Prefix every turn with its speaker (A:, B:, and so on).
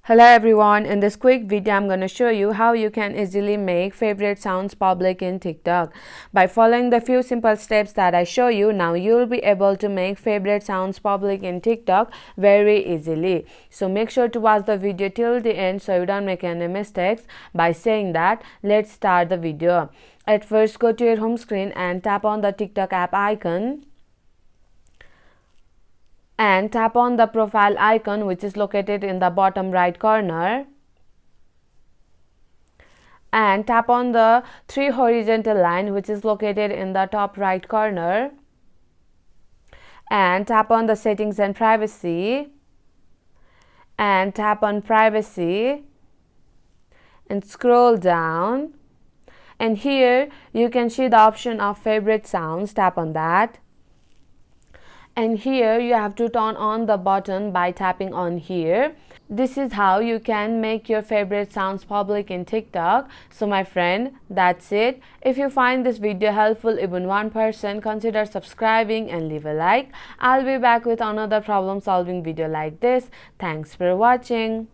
A: Hello everyone, in this quick video I'm going to show you how you can easily make favorite sounds public in TikTok. By following the few simple steps that I show you, now you'll be able to make favorite sounds public in TikTok very easily. So make sure to watch the video till the end so you don't make any mistakes. By saying that, let's start the video. At first, go to your home screen and tap on the TikTok app icon. And tap on the profile icon, which is located in the bottom right corner, and tap on the three horizontal line, which is located in the top right corner, and tap on the settings and privacy, and tap on privacy and scroll down, and here you can see the option of favorite sounds. Tap on that. And here you have to turn on the button by tapping on here. This is how you can make your favorite sounds public in TikTok. So my friend, that's it. If you find this video helpful even 1%, consider subscribing and leave a like. I'll be back with another problem solving video like this. Thanks for watching.